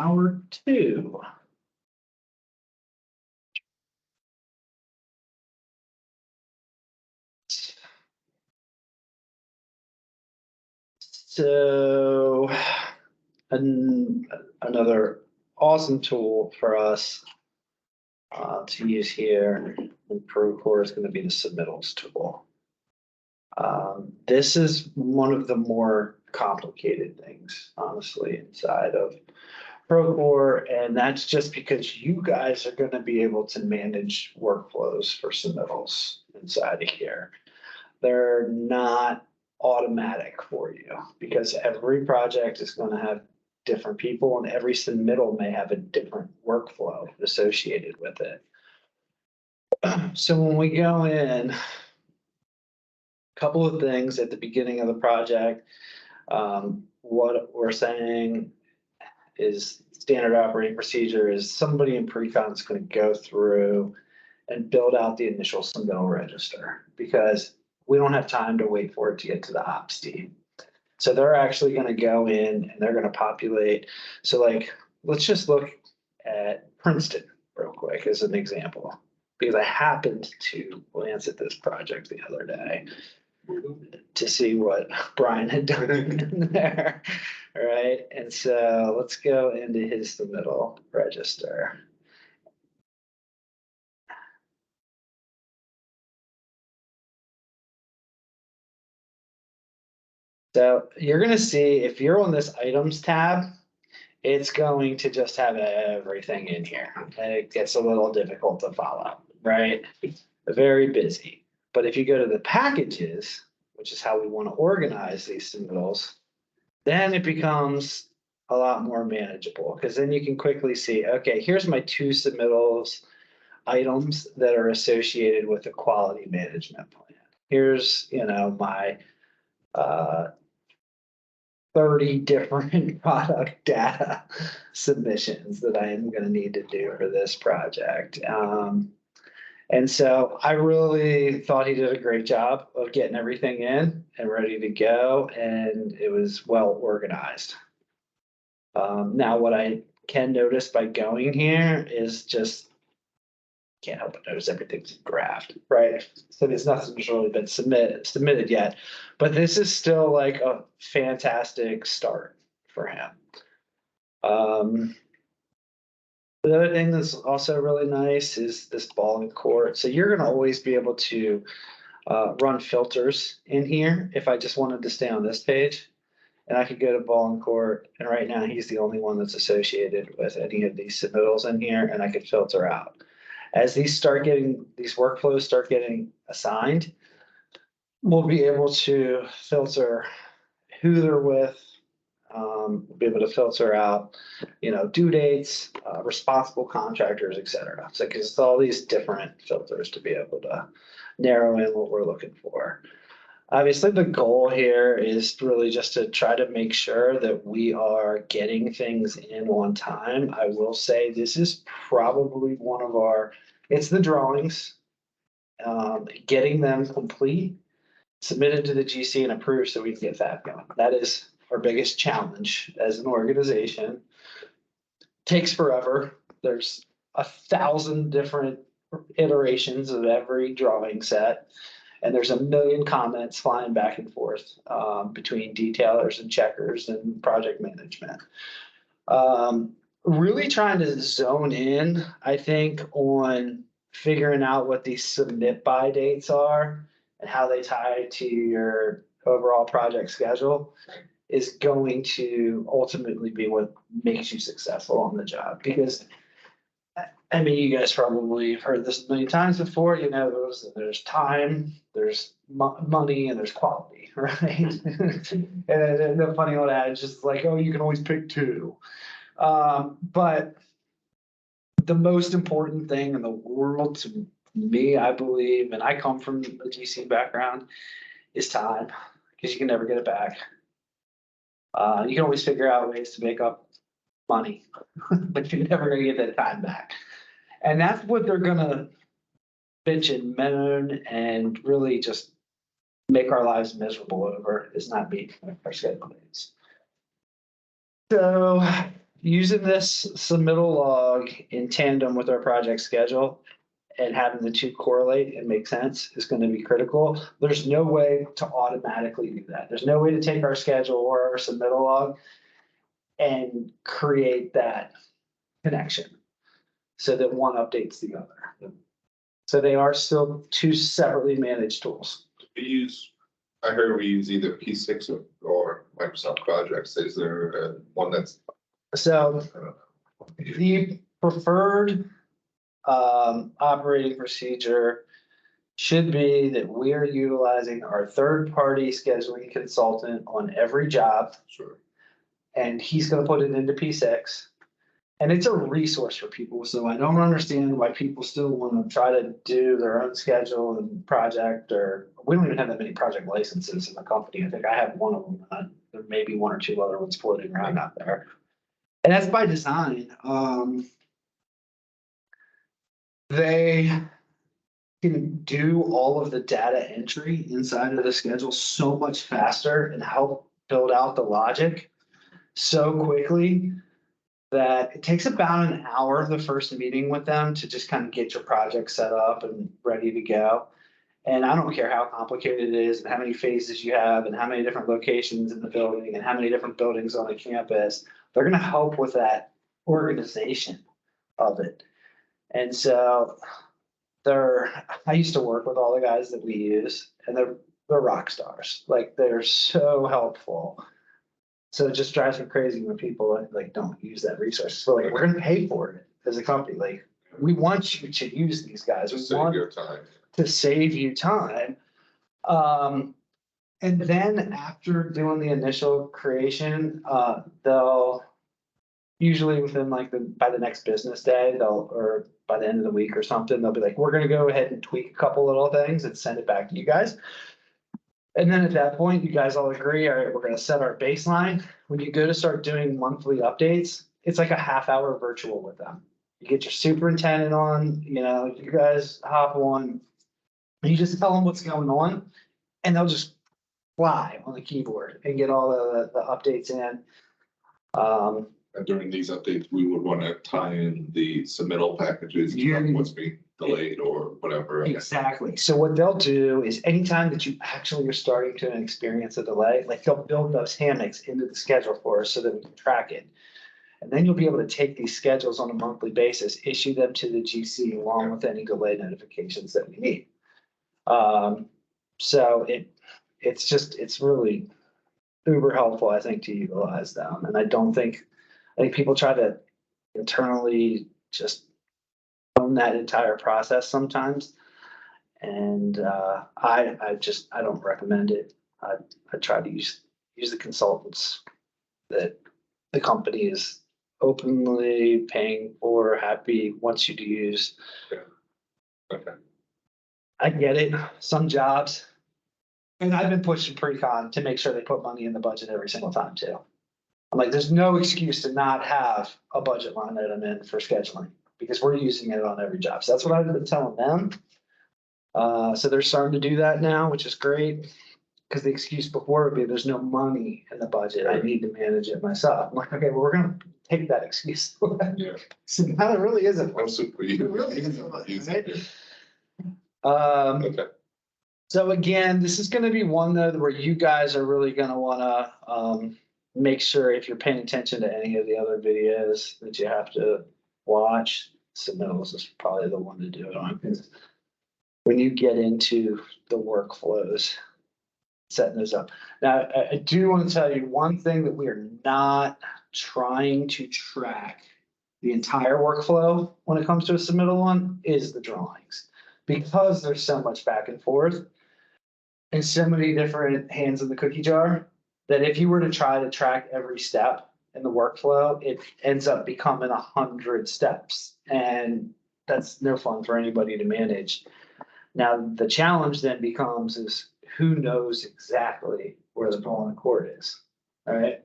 hour 2. So another awesome tool for us to use here in Procore is going to be the submittals tool. This is one of the more complicated things, honestly, inside of Procore, and that's just because you guys are going to be able to manage workflows for submittals inside of here. They're not automatic for you because every project is going to have different people and every submittal may have a different workflow associated with it. So when we go in, a couple of things at the beginning of the project, what we're saying is standard operating procedure is somebody in pre-con is going to go through and build out the initial submittal register because we don't have time to wait for it to get to the ops team. So they're actually going to go in and they're going to populate. So like, let's just look at Princeton real quick as an example, because I happened to glance at this project the other day to see what Brian had done in there, right? And so let's go into his submittal register. So you're going to see if you're on this items tab, it's going to just have everything in here. And it gets a little difficult to follow, right? Very busy. But if you go to the packages, which is how we want to organize these submittals, then it becomes a lot more manageable because then you can quickly see, okay, here's my 2 submittals items that are associated with the quality management plan. Here's, my 30 different product data submissions that I am going to need to do for this project. And so I really thought he did a great job of getting everything in and ready to go, and it was well organized. Now, what I can notice by going here is just can't help but notice everything's graphed, right? So there's nothing that's really been submitted yet, but this is still like a fantastic start for him. The other thing that's also really nice is this ball and court. So you're going to always be able to run filters in here. If I just wanted to stay on this page, and I could go to ball and court, and right now he's the only one that's associated with any of these submittals in here, and I could filter out. As these workflows start getting assigned, we'll be able to filter who they're with. We'll be able to filter out, due dates, responsible contractors, et cetera. So because it's all these different filters to be able to narrow in what we're looking for. Obviously, the goal here is really just to try to make sure that we are getting things in on time. I will say this is probably it's the drawings, getting them complete, submitted to the GC and approved so we can get that going. That is our biggest challenge as an organization. Takes forever. There's 1,000 different iterations of every drawing set. And there's 1 million comments flying back and forth between detailers and checkers and project management. Really trying to zone in, I think, on figuring out what these submit by dates are and how they tie to your overall project schedule is going to ultimately be what makes you successful on the job. Because I mean, you guys probably have heard this a million times before, there's time, there's money, and there's quality, right? And the funny old adage is like, oh, you can always pick 2. But the most important thing in the world to me, I believe, and I come from a GC background, is time, because you can never get it back. You can always figure out ways to make up money, but you're never going to get that time back. And that's what they're going to bitch and moan and really just make our lives miserable over, is not meeting our schedule dates. So using this submittal log in tandem with our project schedule and having the two correlate and make sense is going to be critical. There's no way to automatically do that. There's no way to take our schedule or our submittal log and create that connection so that one updates the other. So they are still two separately managed tools. I heard we use either P6 or Microsoft Projects. Is there one that's? So the preferred operating procedure should be that we are utilizing our third-party scheduling consultant on every job. Sure. And he's going to put it into P6. And it's a resource for people. So I don't understand why people still want to try to do their own schedule and project, or we don't even have that many project licenses in the company. I think I have one of them. There may be one or two other ones floating around out there. And that's by design. They can do all of the data entry inside of the schedule so much faster and help build out the logic so quickly that it takes about an hour the first meeting with them to just kind of get your project set up and ready to go. And I don't care how complicated it is and how many phases you have and how many different locations in the building and how many different buildings on a campus, they're going to help with that organization of it. And so I used to work with all the guys that we use, and they're rock stars. Like, they're so helpful. So it just drives me crazy when people like don't use that resource. So like, we're gonna pay for it as a company. Like, we want you to use these guys. We want Your time. to save you time. And then after doing the initial creation, they'll usually within like by the next business day, or by the end of the week or something, they'll be like, we're gonna go ahead and tweak a couple little things and send it back to you guys. And then at that point, you guys all agree, all right, we're gonna set our baseline. When you go to start doing monthly updates, it's like a half-hour virtual with them. You get your superintendent on, you guys hop on, and you just tell them what's going on, and they'll just fly on the keyboard and get all the updates in. And during these updates, we would want to tie in the submittal packages, what's being delayed or whatever. Exactly. So what they'll do is anytime that you actually are starting to experience a delay, like, they'll build those hammocks into the schedule for us so that we can track it. And then you'll be able to take these schedules on a monthly basis, issue them to the GC along with any delay notifications that we need. So it's really uber helpful, I think, to utilize them. And I think people try to internally just own that entire process sometimes. And I don't recommend it. I try to use the consultants that the company is openly paying for, happy, wants you to use. Okay. I get it, some jobs, and I've been pushing Precon to make sure they put money in the budget every single time too. I'm like, there's no excuse to not have a budget line item in for scheduling because we're using it on every job. So that's what I've been telling them. So they're starting to do that now, which is great. Because the excuse before would be there's no money in the budget. I need to manage it myself. I'm like, okay, well, we're gonna take that excuse. Yeah. So now there really isn't. Also for you. It really isn't, right? Okay. So again, this is gonna be one though where you guys are really gonna wanna make sure if you're paying attention to any of the other videos that you have to watch. Submittals is probably the one to do it on, because when you get into the workflows, setting those up. Now, I do want to tell you one thing that we are not trying to track the entire workflow when it comes to a submittal one is the drawings, because there's so much back and forth and so many different hands in the cookie jar that if you were to try to track every step in the workflow, it ends up becoming 100 steps, and that's no fun for anybody to manage. Now, the challenge then becomes is who knows exactly where the ball in court is, all right?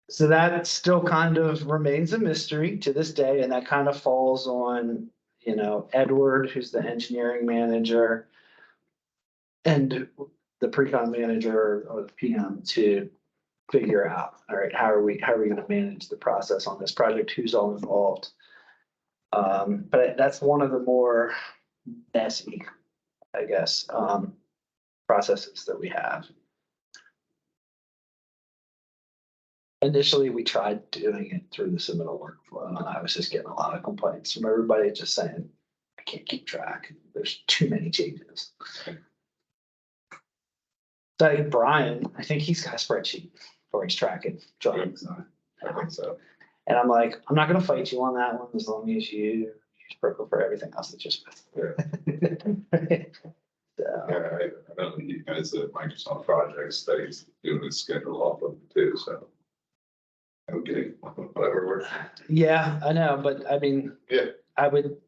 So that still kind of remains a mystery to this day, and that kind of falls on, Edward, who's the engineering manager, and the pre-con manager or the PM to figure out, all right, how are we gonna manage the process on this project? Who's all involved? But that's one of the more messy, I guess, processes that we have. Initially, we tried doing it through the submittal workflow, and I was just getting a lot of complaints from everybody just saying, I can't keep track. There's too many changes. So I think Brian, I think he's got a spreadsheet where he's tracking jobs. I think so. And I'm like, I'm not gonna fight you on that one as long as you use Procore for everything else that just. So, Yeah, I know you guys at Microsoft projects that he's doing his schedule off of too, so. Okay, whatever works. yeah, I know, but I mean, Yeah. I would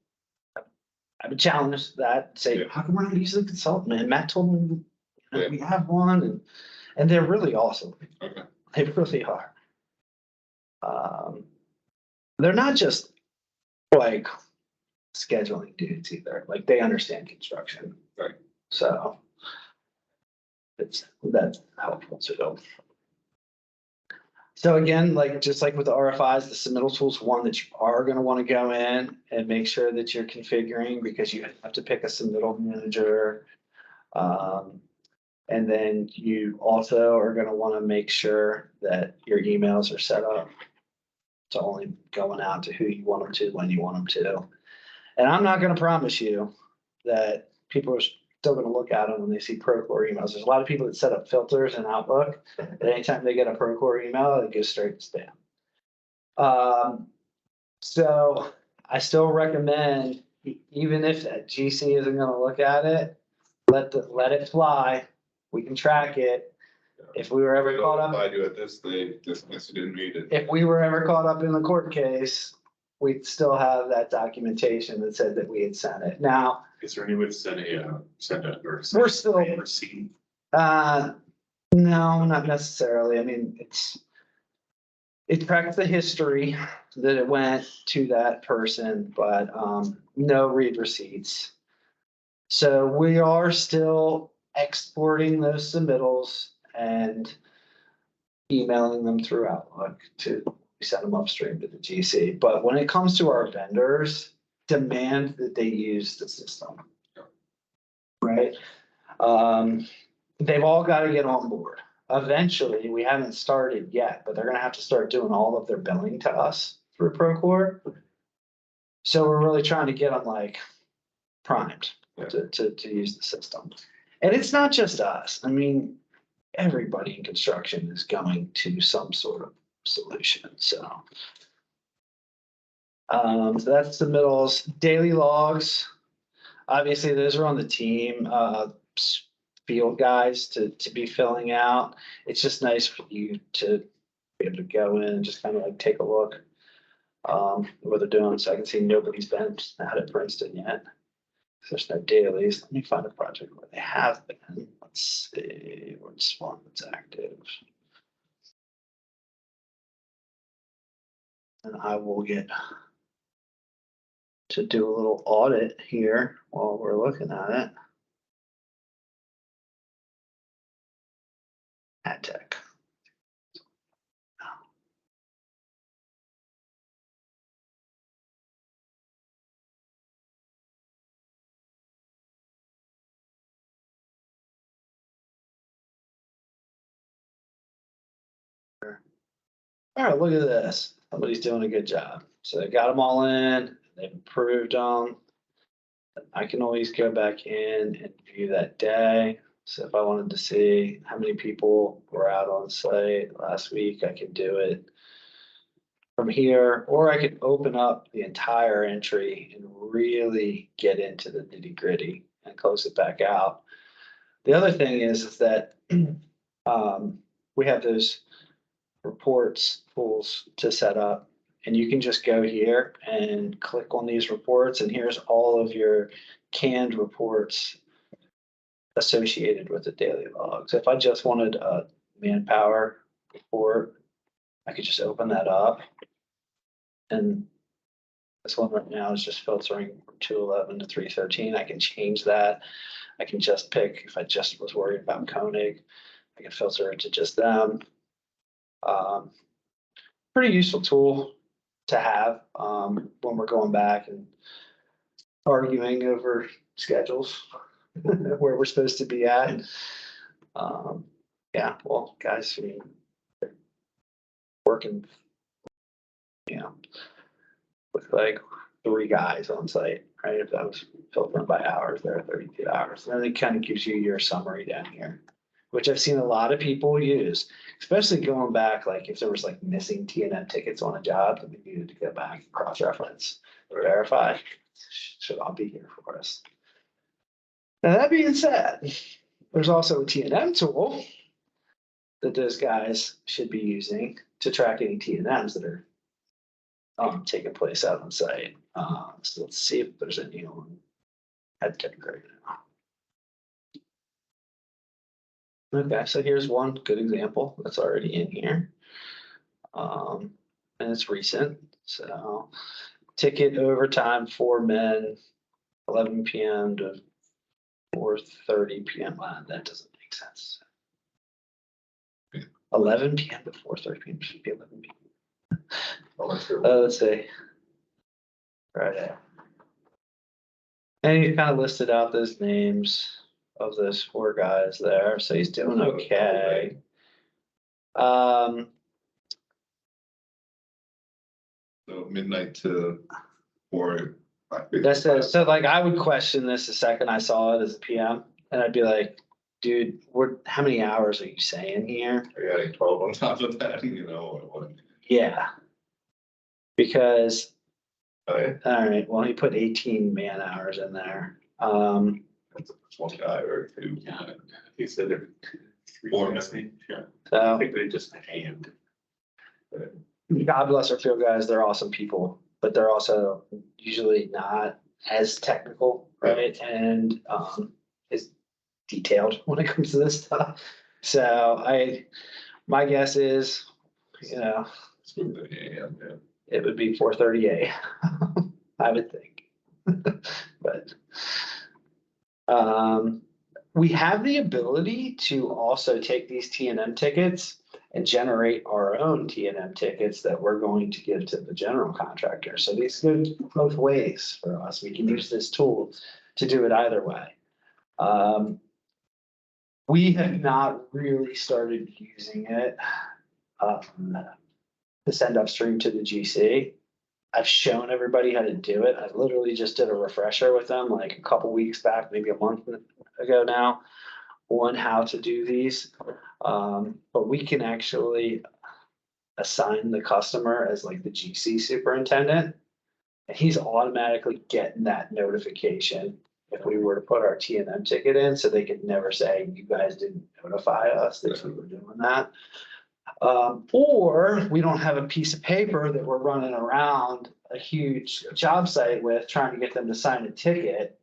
challenge that, say, Yeah. how come we're not using a consultant? And Matt told me, you know, Yeah. we have one and they're really awesome. Okay. They really are. They're not just like scheduling dudes either. Like they understand construction. Right. So that's helpful too. So again, like just like with the RFIs, the submittal tool's one that you are going to want to go in and make sure that you're configuring because you have to pick a submittal manager. And then you also are going to want to make sure that your emails are set up to only going out to who you want them to when you want them to. And I'm not going to promise you that people are still going to look at them when they see Procore emails. There's a lot of people that set up filters in Outlook, and anytime they get a Procore email, it goes straight to spam. So I still recommend, even if that GC isn't going to look at it, let it fly. We can track it. If we were ever caught up, I do it this, they dismissed it, didn't read it. if we were ever caught up in the court case, we'd still have that documentation that said that we had sent it. Now, Is there any way to send a we're still, receipt? no, not necessarily. I mean, it tracks the history that it went to that person, but no read receipts. So we are still exporting those submittals and emailing them through Outlook to send them upstream to the GC. But when it comes to our vendors, demand that they use the system. Right? They've all got to get on board. Eventually, we haven't started yet, but they're going to have to start doing all of their billing to us through Procore. So we're really trying to get them like primed to use the system. And it's not just us. I mean, everybody in construction is going to some sort of solution. So that's the middles. Daily logs. Obviously, those are on the team. Field guys to be filling out. It's just nice for you to be able to go in and just kind of like take a look what they're doing. So I can see nobody's been out at Princeton yet. There's no dailies. Let me find a project where they have been. Let's see what's one that's active. And I will get to do a little audit here while we're looking at it. Ad tech. All right, look at this. Somebody's doing a good job. So they got them all in, they've approved them. I can always go back in and view that day. So if I wanted to see how many people were out on site last week, I could do it from here, or I could open up the entire entry and really get into the nitty gritty and close it back out. The other thing is that we have those reports tools to set up, and you can just go here and click on these reports, and here's all of your canned reports associated with the daily log. So if I just wanted a manpower report, I could just open that up. And this one right now is just filtering from 211 to 313. I can change that. I can just pick, if I just was worried about Koenig, I can filter it to just them. Pretty useful tool to have, when we're going back and arguing over schedules, where we're supposed to be at. Yeah, well, guys, I mean, working, you know, with like 3 guys on site, right? If that was filtered by hours, there are 32 hours. And then it kind of gives you your summary down here, which I've seen a lot of people use, especially going back, like if there was like missing T&M tickets on a job that we needed to go back and cross-reference or verify, should all be here for us. Now, that being said, there's also a T&M tool that those guys should be using to track any T&Ms that are taking place out on site. So let's see if there's any on head tech right now. Okay, so here's one good example that's already in here. And it's recent. So ticket overtime for men, 11 p.m. to 4:30 p.m. That doesn't make sense. 11 p.m. to 4:30 p.m. should be 11 p.m. Let's see. Right. And he kind of listed out those names of those 4 guys there, so he's doing okay. So midnight to 4. That says, so like I would question this the second I saw it as a PM, and I'd be like, dude, how many hours are you saying here? Are you adding 12 on top of that, you know, or what? Yeah. Because, Okay, all right, well, he put 18 man hours in there. that's one guy or 2. Yeah, he said there. 4 missing. Yeah, I So think they just hand. God bless our field guys, they're awesome people, but they're also usually not as technical, right? And is detailed when it comes to this stuff. So my guess is, you know, Yeah. it would be 4:38, I would think. But we have the ability to also take these T&M tickets and generate our own T&M tickets that we're going to give to the general contractor. So these go both ways for us. We can use this tool to do it either way. We have not really started using it to send upstream to the GC. I've shown everybody how to do it. I literally just did a refresher with them like a couple weeks back, maybe a month ago now, on how to do these. But we can actually assign the customer as like the GC superintendent. And he's automatically getting that notification if we were to put our T&M ticket in, so they could never say, you guys didn't notify us that we were doing that. Or we don't have a piece of paper that we're running around a huge job site with trying to get them to sign a ticket.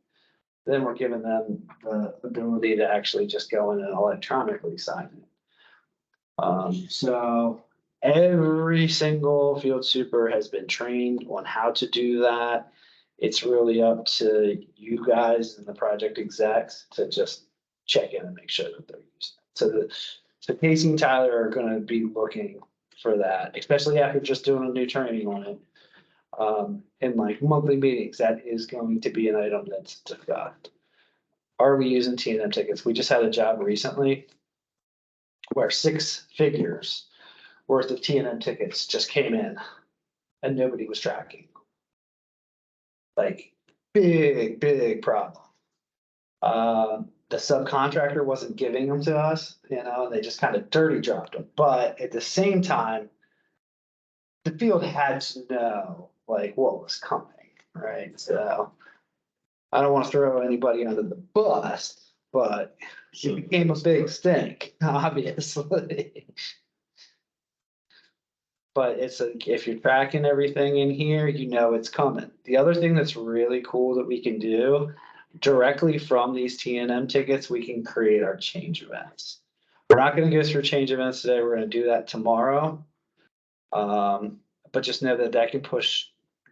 Then we're giving them the ability to actually just go in and electronically sign it. So every single field super has been trained on how to do that. It's really up to you guys and the project execs to just check in and make sure that they're using it. So Casey and Tyler are gonna be looking for that, especially after just doing a new training on it. In like monthly meetings, that is going to be an item that's discussed. Are we using T&M tickets? We just had a job recently where 6 figures worth of T&M tickets just came in and nobody was tracking. Like big problem. The subcontractor wasn't giving them to us, you know, and they just kind of dirty dropped them. But at the same time, the field had to know like what was coming, right? So I don't want to throw anybody under the bus, but it became a big stink, obviously. But if you're tracking everything in here, you know it's coming. The other thing that's really cool that we can do directly from these T&M tickets, we can create our change events. We're not going to go through change events today. We're going to do that tomorrow. But just know that can push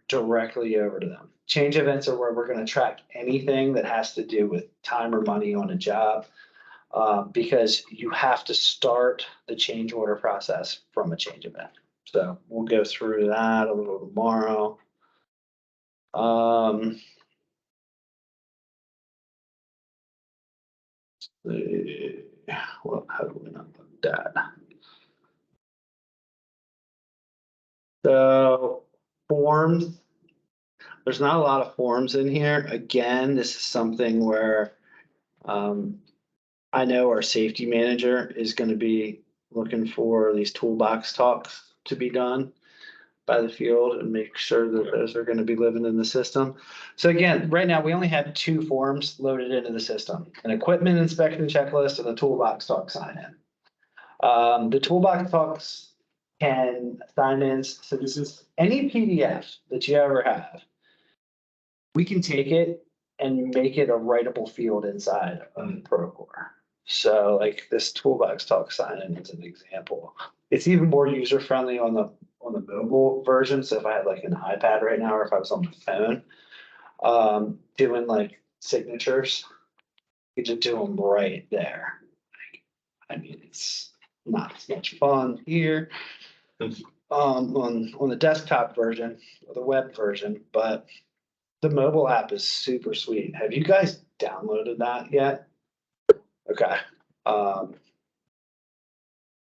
directly over to them. Change events are where we're going to track anything that has to do with time or money on a job. because you have to start the change order process from a change event. So we'll go through that a little tomorrow. Well, how do we not put that? So forms, there's not a lot of forms in here. Again, this is something where I know our safety manager is going to be looking for these toolbox talks to be done by the field and make sure that those are going to be living in the system. So again, right now we only have 2 forms loaded into the system: an equipment inspection checklist and a toolbox talk sign in. The toolbox talks can sign in. So this is any PDF that you ever have. We can take it and make it a writable field inside of Procore. So like this toolbox talk sign in is an example. It's even more user friendly on the mobile version. So if I had like an iPad right now, or if I was on my phone, doing like signatures, you just do them right there. I mean, it's not as much fun here on the desktop version or the web version, but the mobile app is super sweet. Have you guys downloaded that yet? Okay.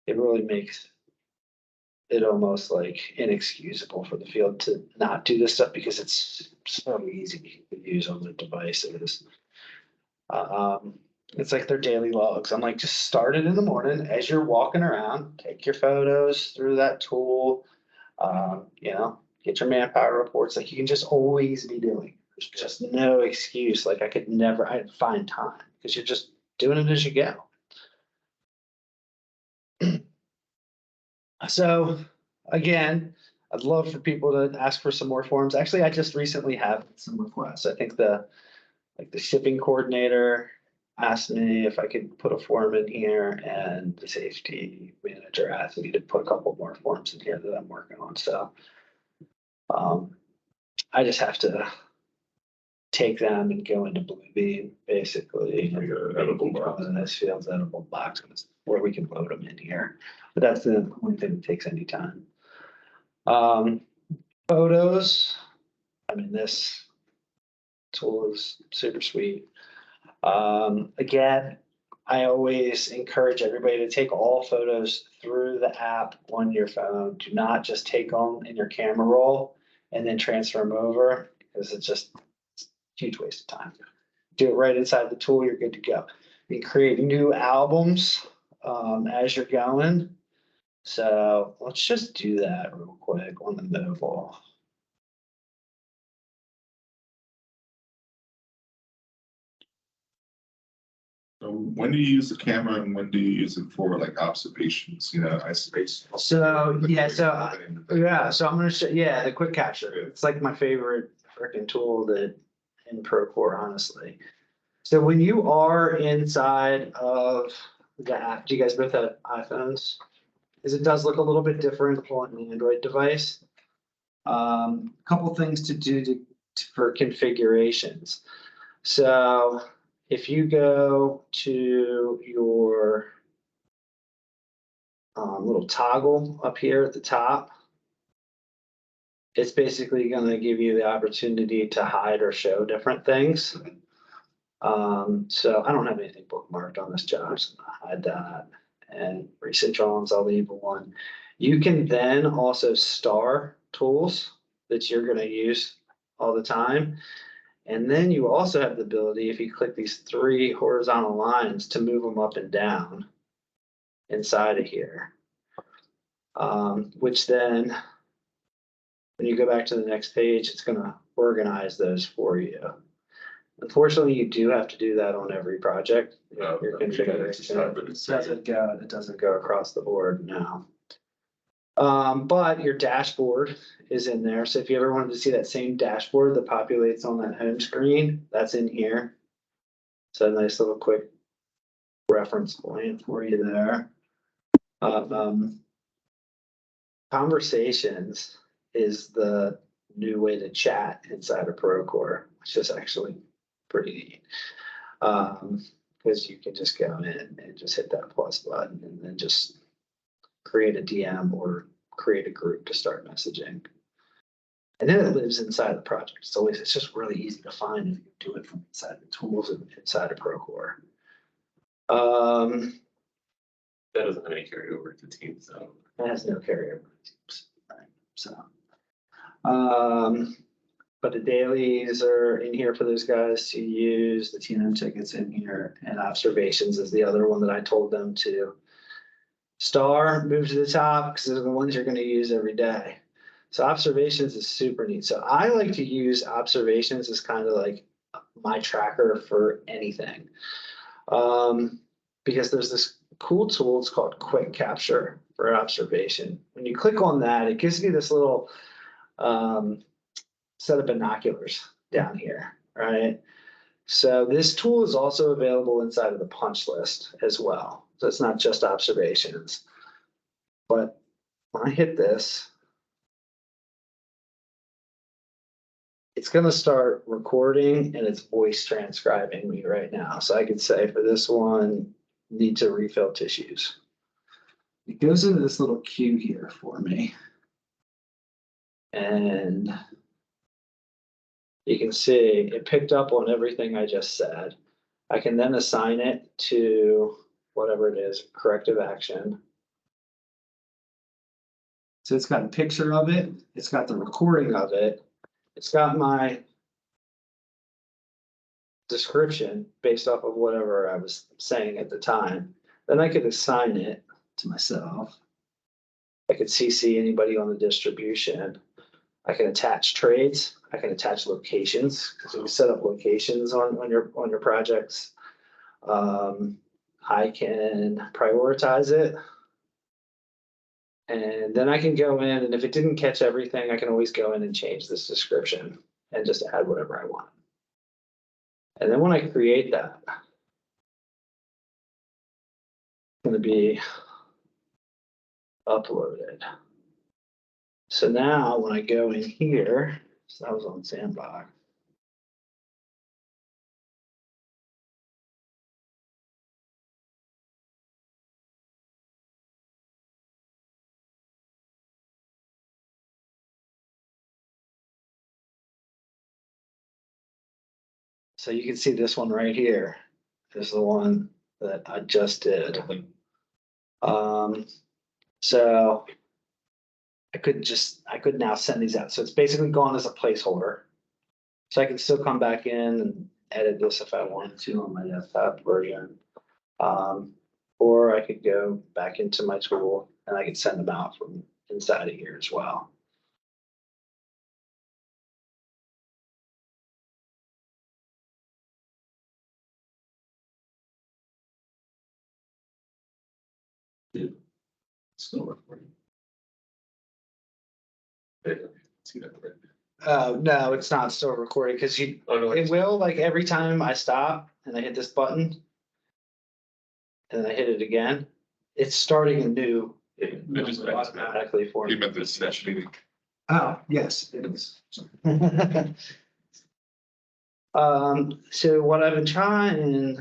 It really makes it almost like inexcusable for the field to not do this stuff because it's so easy to use on the devices. It's like their daily logs. I'm like, just start it in the morning as you're walking around, take your photos through that tool, get your manpower reports. Like you can just always be doing. There's just no excuse. Like I'd find time because you're just doing it as you go. So again, I'd love for people to ask for some more forms. Actually, I just recently have some requests. I think the shipping coordinator asked me if I could put a form in here, and the safety manager asked me to put a couple more forms in here that I'm working on. So I just have to take them and go into Bluebeam, basically. Like a editable box. And this field's editable box where we can load them in here. But that's the only thing that takes any time. Photos. I mean, this tool is super sweet. Again, I always encourage everybody to take all photos through the app on your phone. Do not just take them in your camera roll and then transfer them over, because it's a huge waste of time. Do it right inside the tool, you're good to go. You can create new albums as you're going. So let's just do that real quick on the mobile. So when do you use the camera and when do you use it for like observations, isolation? So so I'm gonna show the quick capture. It's like my favorite freaking tool that in Procore, honestly. So when you are inside of the app, do you guys both have iPhones? Because it does look a little bit different on an Android device. Couple things to do for configurations. So if you go to your little toggle up here at the top, it's basically going to give you the opportunity to hide or show different things. So I don't have anything bookmarked on this job, so I'm gonna hide that. And recent drawings, I'll leave one. You can then also star tools that you're going to use all the time. And then you also have the ability, if you click these 3 horizontal lines, to move them up and down inside of here. Which then, when you go back to the next page, it's going to organize those for you. Unfortunately, you do have to do that on every project. Your configuration it doesn't go across the board now. But your dashboard is in there. So if you ever wanted to see that same dashboard that populates on that home screen, that's in here. So a nice little quick reference point for you there. Conversations is the new way to chat inside of Procore, which is actually pretty neat. because you can just go in and just hit that plus button and then just create a DM or create a group to start messaging. And then it lives inside the project. It's just really easy to find if you do it from inside the tools and inside of Procore. That doesn't have any carryover to Teams, so. It has no carryover. Right, so, but the dailies are in here for those guys to use, the T&M tickets in here, and observations is the other one that I told them to move to the top, because they're the ones you're gonna use every day. So observations is super neat. So I like to use observations as kind of like my tracker for anything. Because there's this cool tool, it's called Quick Capture for observation. When you click on that, it gives you this little set of binoculars down here, right? So this tool is also available inside of the punch list as well. So it's not just observations. But when I hit this, it's going to start recording and it's voice transcribing me right now. So I could say for this one, need to refill tissues. It goes into this little queue here for me. And you can see it picked up on everything I just said. I can then assign it to whatever it is, corrective action. So it's got a picture of it. It's got the recording of it. It's got my description based off of whatever I was saying at the time. Then I could assign it to myself. I could CC anybody on the distribution. I can attach trades. I can attach locations, because you can set up locations on your projects. I can prioritize it. And then I can go in, and if it didn't catch everything, I can always go in and change this description and just add whatever I want. And then when I create that, it's going to be uploaded. So now when I go in here, so that was on Sandbox. So you can see this one right here is the one that I just did. So I could now send these out. So it's basically gone as a placeholder. So I can still come back in and edit this if I wanted to on my desktop version. Or I could go back into my tool and I could send them out from inside of here as well. Still recording. See that, right? No, it's not still recording because Oh, no, it will, like every time I stop and I hit this button and I hit it again, it's starting a new it just number automatically for You me. meant this session meeting. Oh, yes, it is. So what I've been trying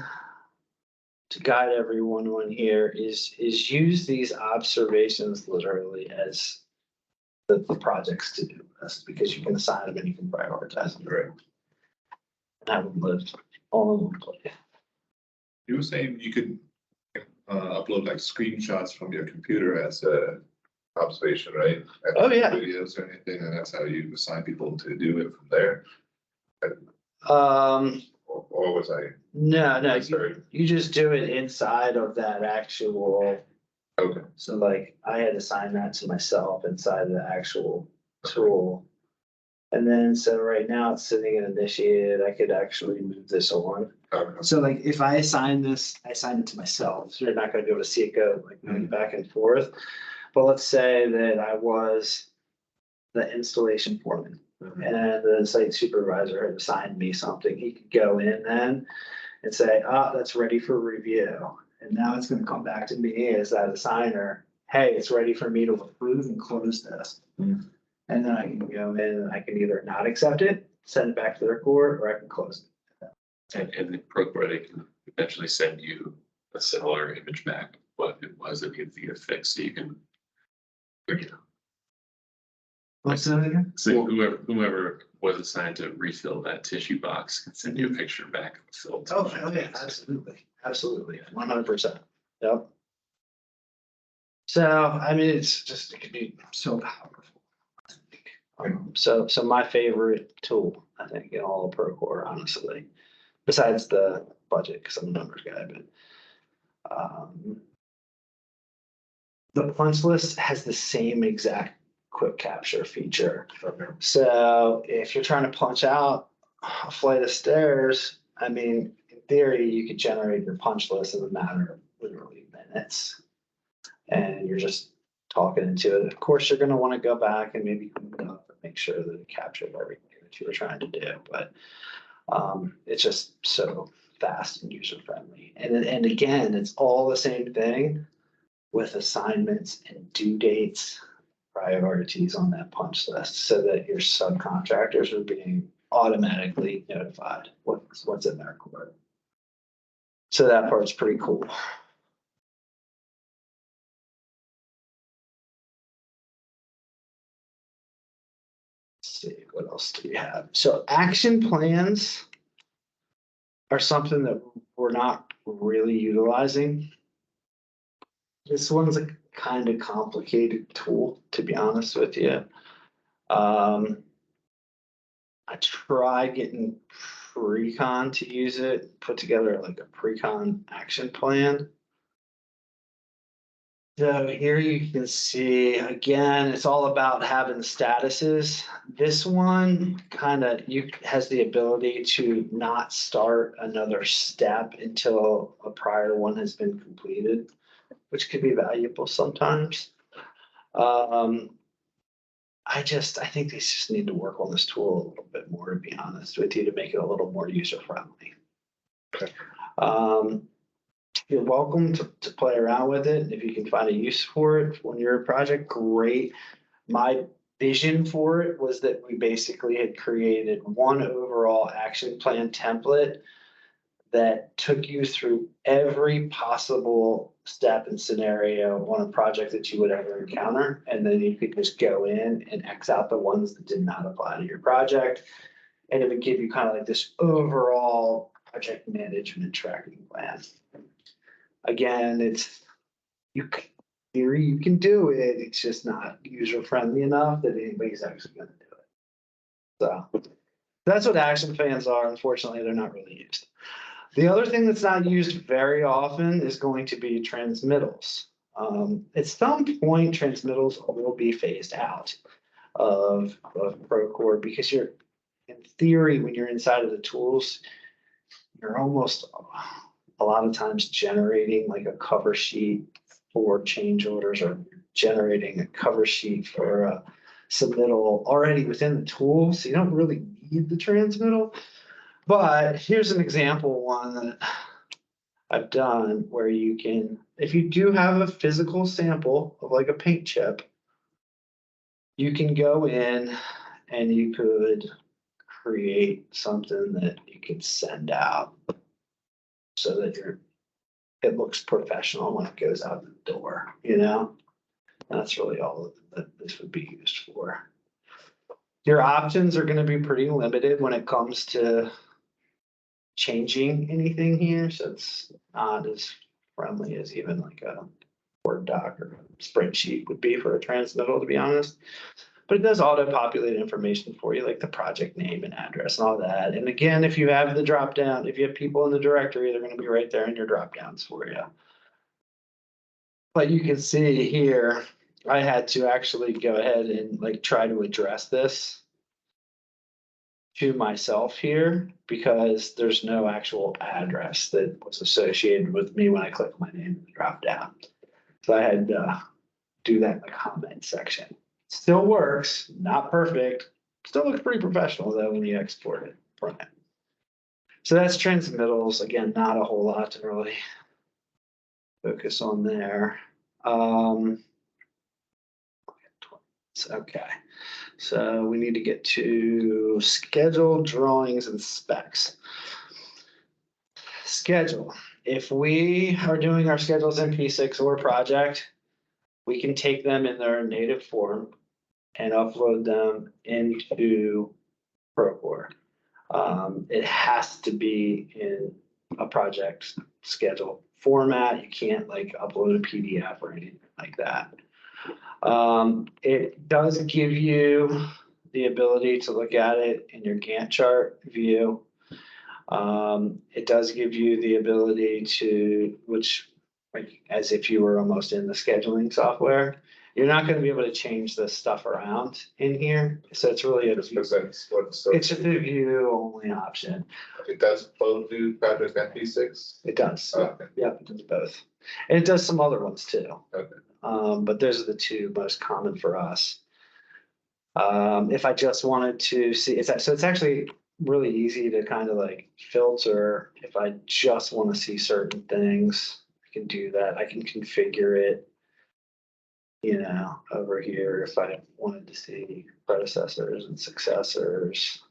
to guide everyone on here is use these observations literally as the projects to do list, because you can assign them and you can prioritize them. Right. And have them live all in one place. You were saying you could upload like screenshots from your computer as a observation, right? Oh, yeah. Videos or anything, and that's how you assign people to do it from there. Or was I? No, Sorry. you just do it inside of that actual. Okay. So like I had assigned that to myself inside the actual tool. And then, so right now it's sitting in initiated, I could actually move this on. Okay. So like if I assign this, I assign it to myself, so you're not gonna be able to see it go like moving back and forth. But let's say that I was the installation foreman and the site supervisor had assigned me something, he could go in then and say, that's ready for review. And now it's gonna come back to me as that assigner, hey, it's ready for me to approve and close this. Mm. And then I can go in and I can either not accept it, send it back to the court, or I can close it. And in Procore, they can eventually send you a similar image back, what it was that needed to get fixed, so you can. You know, What's that again? so whoever was assigned to refill that tissue box can send you a picture back of the filled. Oh, tissue yeah, box. absolutely, 100%. Yep. So, I mean, it could be so powerful. So my favorite tool, I think, in all of Procore, honestly, besides the budget, because I'm a numbers guy, but the punch list has the same exact quick capture feature. So if you're trying to punch out a flight of stairs, I mean, in theory, you could generate your punch list in a matter of literally minutes. And you're just talking into it. Of course, you're going to want to go back and maybe clean it up and make sure that it captured everything that you were trying to do. But it's just so fast and user friendly. And again, it's all the same thing with assignments and due dates, priorities on that punch list, so that your subcontractors are being automatically notified what's in their court. So that part's pretty cool. See, what else do we have? So action plans are something that we're not really utilizing. This one's a kind of complicated tool, to be honest with you. I tried getting Precon to use it, put together like a Precon action plan. So here you can see, again, it's all about having statuses. This one kind of has the ability to not start another step until a prior one has been completed, which could be valuable sometimes. I think they just need to work on this tool a little bit more, to be honest with you, to make it a little more user friendly. You're welcome to play around with it. If you can find a use for it when you're a project, great. My vision for it was that we basically had created one overall action plan template that took you through every possible step and scenario on a project that you would ever encounter. And then you could just go in and X out the ones that did not apply to your project. And it would give you kind of like this overall project management tracking plan. Again, you can do it. It's just not user friendly enough that anybody's actually going to do it. So that's what action plans are. Unfortunately, they're not really used. The other thing that's not used very often is going to be transmittals. At some point, transmittals will be phased out of Procore, because you're, in theory, when you're inside of the tools, you're almost a lot of times generating like a cover sheet for change orders, or generating a cover sheet for a submittal already within the tool. So you don't really need the transmittal. But here's an example one that I've done where you can, if you do have a physical sample of like a paint chip, you can go in and you could create something that you could send out so that it looks professional when it goes out the door, That's really all that this would be used for. Your options are going to be pretty limited when it comes to changing anything here, so it's not as friendly as even like a Word doc or a spreadsheet would be for a transmittal, to be honest. But it does auto-populate information for you, like the project name and address and all that. And again, if you have the drop down, if you have people in the directory, they're going to be right there in your drop downs for you. But you can see here, I had to actually go ahead and like try to address this to myself here, because there's no actual address that was associated with me when I clicked my name in the drop down. So I had to do that in the comment section. Still works, not perfect. Still looks pretty professional though when you export it from it. So that's transmittals. Again, not a whole lot to really focus on there. Okay, so we need to get to schedule, drawings, and specs. schedule. If we are doing our schedules in P6 or project, we can take them in their native form and upload them into Procore. It has to be in a project schedule format. You can't like upload a PDF or anything like that. It does give you the ability to look at it in your Gantt chart view. It does give you the ability to, which like as if you were almost in the scheduling software. You're not going to be able to change this stuff around in here, so it's really a Just presents what, so it's a view only option. it does both do project and P6? It does. Okay. Yeah, it does both, and it does some other ones too. Okay. But those are the two most common for us. If I just wanted to see, so it's actually really easy to kind of like filter. If I just want to see certain things, I can do that. I can configure it, over here if I wanted to see predecessors and successors.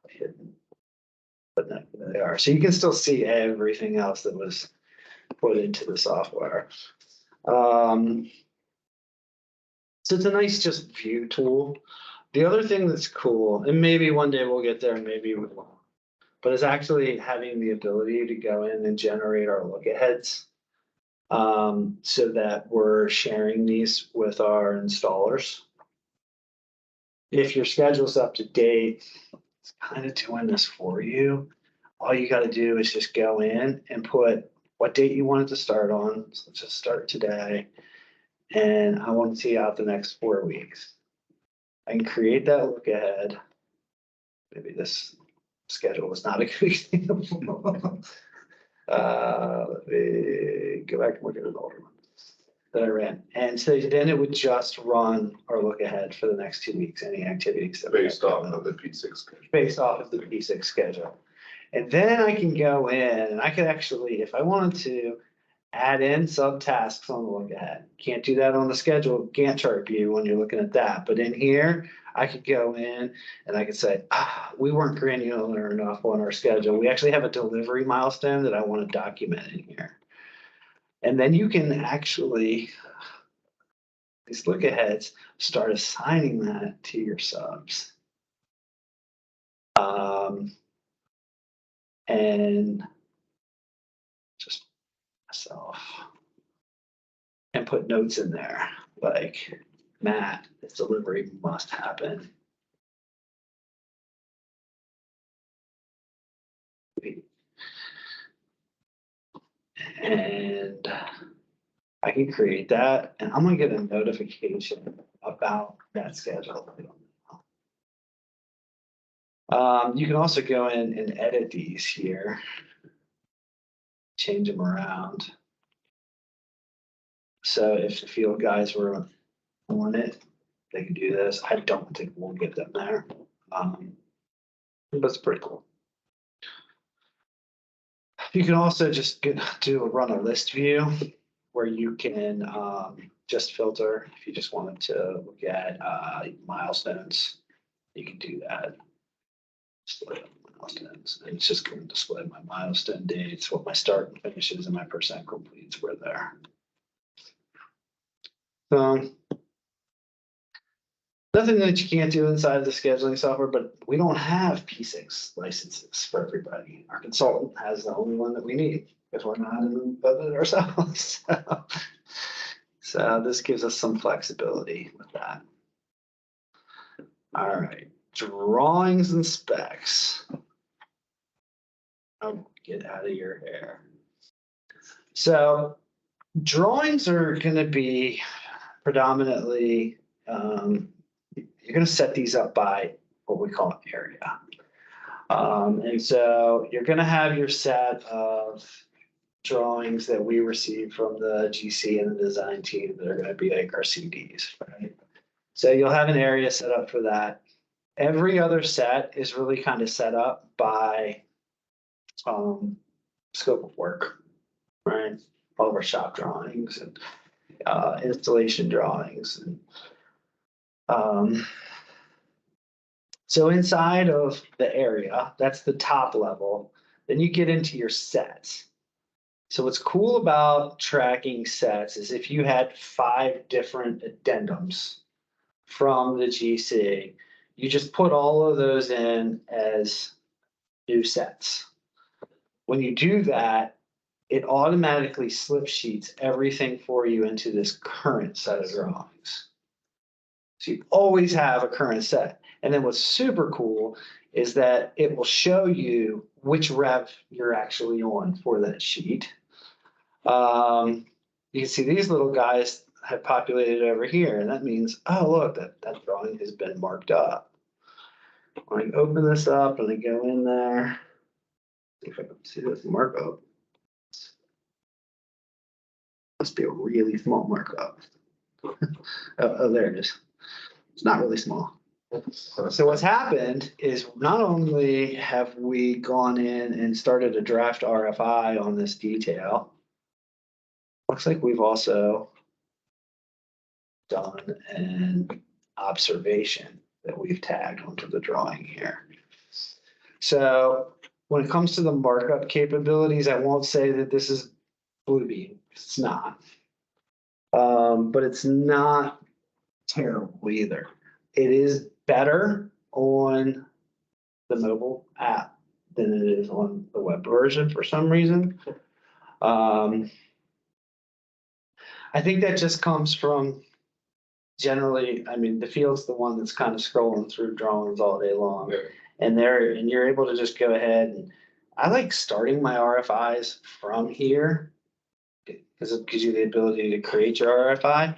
Hidden. But no, there they are. So you can still see everything else that was put into the software. So it's a nice just view tool. The other thing that's cool, and maybe one day we'll get there, maybe we won't, but it's actually having the ability to go in and generate our look aheads. So that we're sharing these with our installers. If your schedule's up to date, it's kind of doing this for you. All you got to do is just go in and put what date you want it to start on. So let's just start today. And I want to see out the next 4 weeks. I can create that look ahead. Maybe this schedule was not a good example. Let me go back and look at an older one that I ran. And so then it would just run our look ahead for the next 2 weeks, any activities. That Based off of the P6 schedule. Based off of the P6 schedule. And then I can go in and I could actually, if I wanted to, add in subtasks on the look ahead. Can't do that on the schedule Gantt chart view when you're looking at that. But in here, I could go in and I could say, we weren't granular enough on our schedule. We actually have a delivery milestone that I want to document in here. And then you can actually, these look aheads, start assigning that to your subs. And just myself and put notes in there like, Matt, this delivery must happen. And I can create that and I'm gonna get a notification about that schedule. You can also go in and edit these here. Change them around. So if the field guys were on it, they can do this. I don't think we'll get them there. But it's pretty cool. You can also just run a list view where you can just filter. If you just wanted to look at milestones, you can do that. Display milestones. And it's just going to display my milestone dates, what my start and finishes, and my percent completes were there. So nothing that you can't do inside of the scheduling software, but we don't have P6 licenses for everybody. Our consultant has the only one that we need because we're not in it ourselves. So this gives us some flexibility with that. All right, drawings and specs. Oh, get out of your hair. So drawings are going to be predominantly, you're going to set these up by what we call an area. And so you're going to have your set of drawings that we receive from the GC and the design team that are going to be like our CDs, right? So you'll have an area set up for that. Every other set is really kind of set up by scope of work, right? All of our shop drawings and installation drawings. And so inside of the area, that's the top level. Then you get into your sets. So what's cool about tracking sets is if you had 5 different addendums from the GC, you just put all of those in as new sets. When you do that, it automatically slip sheets everything for you into this current set of drawings. So you always have a current set. And then what's super cool is that it will show you which rev you're actually on for that sheet. You can see these little guys have populated over here, and that means, oh, look, that drawing has been marked up. When I open this up and I go in there, see if I can see this markup. Must be a really small markup. Oh, there it is. It's not really small. So what's happened is not only have we gone in and started a draft RFI on this detail, looks like we've also done an observation that we've tagged onto the drawing here. So when it comes to the markup capabilities, I won't say that this is Bluebeam. It's not. But it's not terrible either. It is better on the mobile app than it is on the web version for some reason. I think that just comes from generally, I mean, the field's the one that's kind of scrolling through drawings all day long. Yeah. And you're able to just go ahead and I like starting my RFIs from here because it gives you the ability to create your RFI.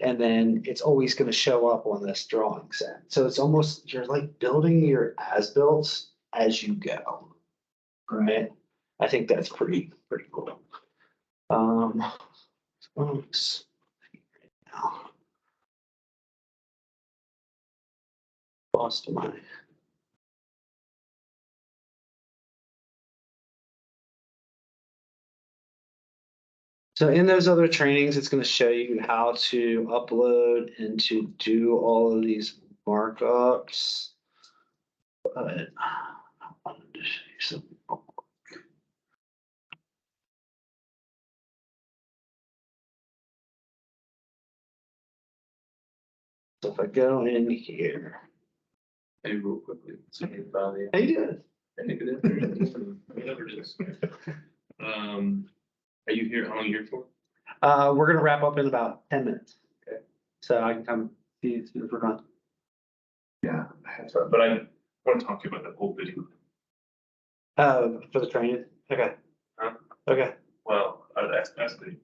And then it's always going to show up on this drawing set. So it's almost, you're like building your as-built as you go. Right? I think that's pretty cool. Oops. Lost my. So in those other trainings, it's going to show you how to upload and to do all of these markups. But I wanted to show you something. So if I go in here, Hey, real quickly, so you how you doing? Are you here, how long are you here for? We're gonna wrap up in about 10 minutes. Okay. So I can come see you if we're done. Yeah, but I want to talk to you about the whole video. For the training, okay. Huh? Okay. Well, that's the,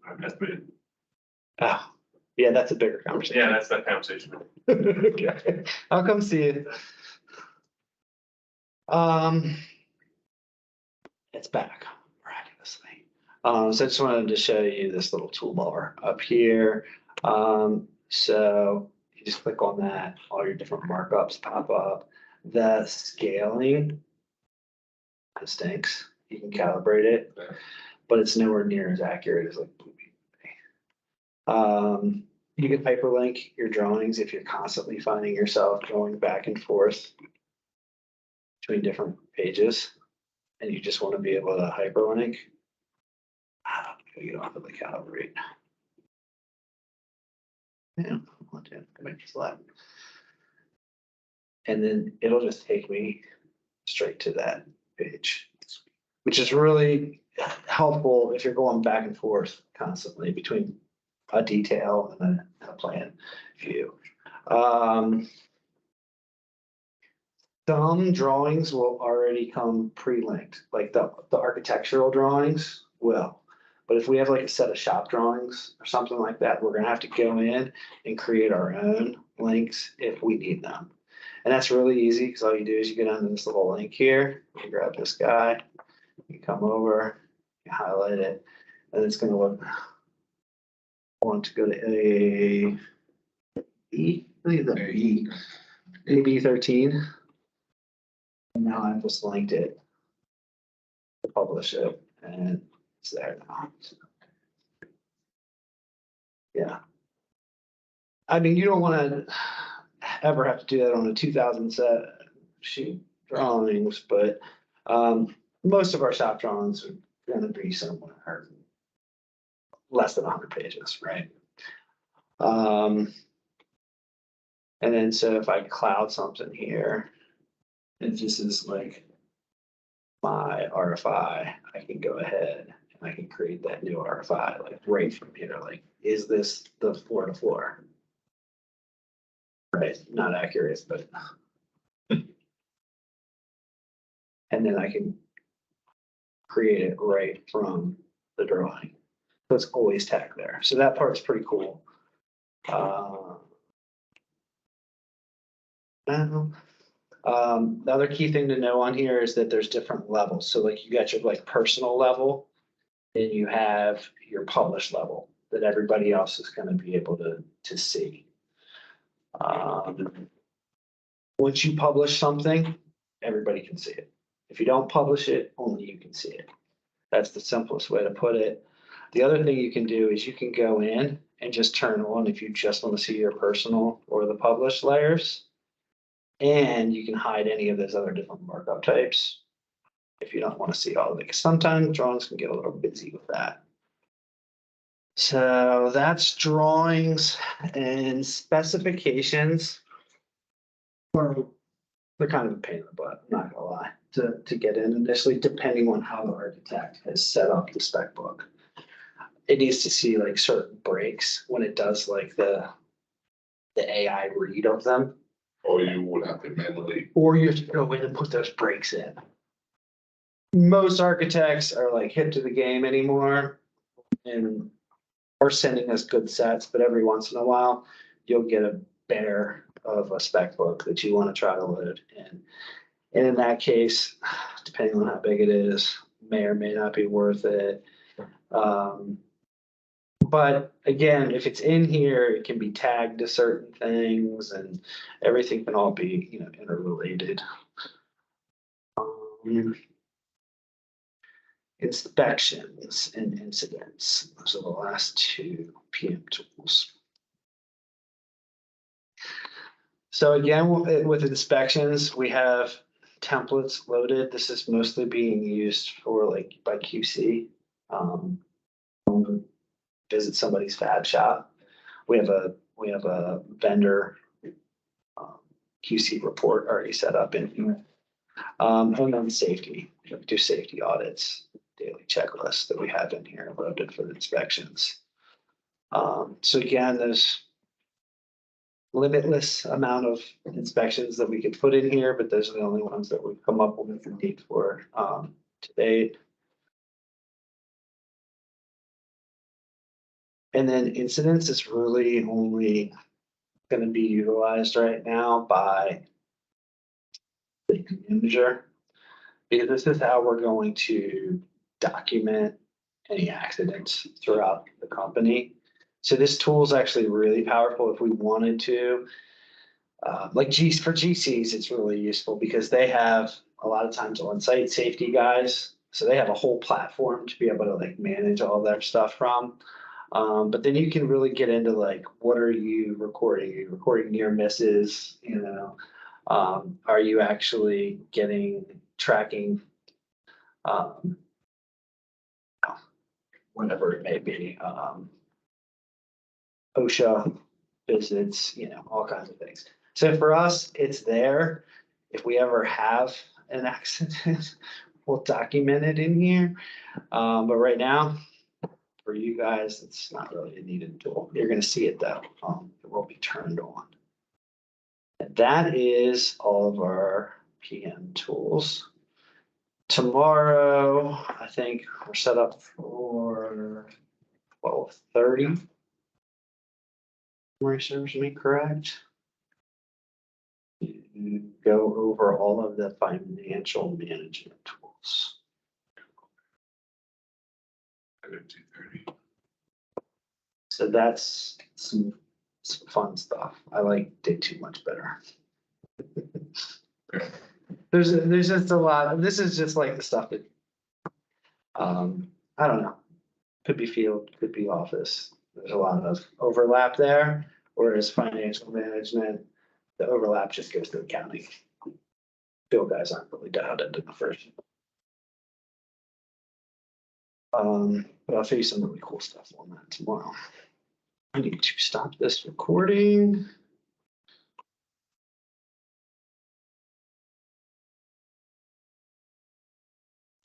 Oh, yeah, that's a bigger conversation. yeah, that's that conversation. Okay, I'll come see you. It's back miraculously. So I just wanted to show you this little toolbar up here. So you just click on that, all your different markups pop up. The scaling kind of stinks. You can calibrate it, but it's nowhere near as accurate as like Bluebeam. You can hyperlink your drawings if you're constantly finding yourself going back and forth between different pages and you just want to be able to hyperlink. You don't have to calibrate. Yeah, I'll do it. Make this lap. And then it'll just take me straight to that page, which is really helpful if you're going back and forth constantly between a detail and a plan view. Some drawings will already come pre-linked, like the architectural drawings will. But if we have like a set of shop drawings or something like that, we're gonna have to go in and create our own links if we need them. And that's really easy because all you do is you go down to this little link here, you grab this guy, you come over, you highlight it, and it's gonna look. I want to go to A E, look at the B, AB 13. And now I've just linked it to publish it and it's there now. Yeah. I mean, you don't want to ever have to do that on a 2000 set sheet drawings, but most of our shop drawings are gonna be somewhere less than 100 pages, right? And then so if I cloud something here, and this is like my RFI, I can go ahead and I can create that new RFI like right from here. Like, is this the floor to floor? Right, not accurate, but. And then I can create it right from the drawing. So it's always tagged there. So that part's pretty cool. Now, the other key thing to know on here is that there's different levels. So like you got your like personal level, and you have your published level that everybody else is going to be able to see. Once you publish something, everybody can see it. If you don't publish it, only you can see it. That's the simplest way to put it. The other thing you can do is you can go in and just turn on if you just want to see your personal or the published layers. And you can hide any of those other different markup types if you don't want to see all of it. 'Cause sometimes drawings can get a little busy with that. So that's drawings and specifications. They're kind of a pain in the butt, I'm not gonna lie, to get in initially, depending on how the architect has set up the spec book. It needs to see like certain breaks when it does like the AI read of them. Or you would have to manually, Or you have to go in and put those breaks in. Most architects are like hip to the game anymore and are sending us good sets, but every once in a while, you'll get a bear of a spec book that you want to try to load in. And in that case, depending on how big it is, may or may not be worth it. But again, if it's in here, it can be tagged to certain things and everything can all be, interrelated. Inspections and incidents. Those are the last two PM tools. So again, with inspections, we have templates loaded. This is mostly being used for like by QC. Visit somebody's fab shop. We have a vendor QC report already set up in here. And then safety, we do safety audits, daily checklists that we have in here loaded for the inspections. So again, there's limitless amount of inspections that we could put in here, but those are the only ones that we've come up with the need for to date. And then incidents is really only going to be utilized right now by the manager, because this is how we're going to document any accidents throughout the company. So this tool is actually really powerful if we wanted to. For GCs, it's really useful because they have a lot of times on-site safety guys. So they have a whole platform to be able to like manage all their stuff from. But then you can really get into like, what are you recording? Are you recording near misses? Are you actually tracking whatever it may be, OSHA visits, all kinds of things. So for us, it's there. If we ever have an accident, we'll document it in here. But right now, for you guys, it's not really a needed tool. You're going to see it though. It will be turned on. And that is all of our PM tools. Tomorrow, I think we're set up for 12:30. Memory serves me correct. Go over all of the financial management tools. 2:30. So that's some fun stuff. I like day two much better. There's just a lot. This is just like the stuff that I don't know. Could be field, could be office. There's a lot of overlap there. Whereas financial management, the overlap just goes to accounting. Field guys aren't really dialed into the first But I'll show you some really cool stuff on that tomorrow. I need to stop this recording.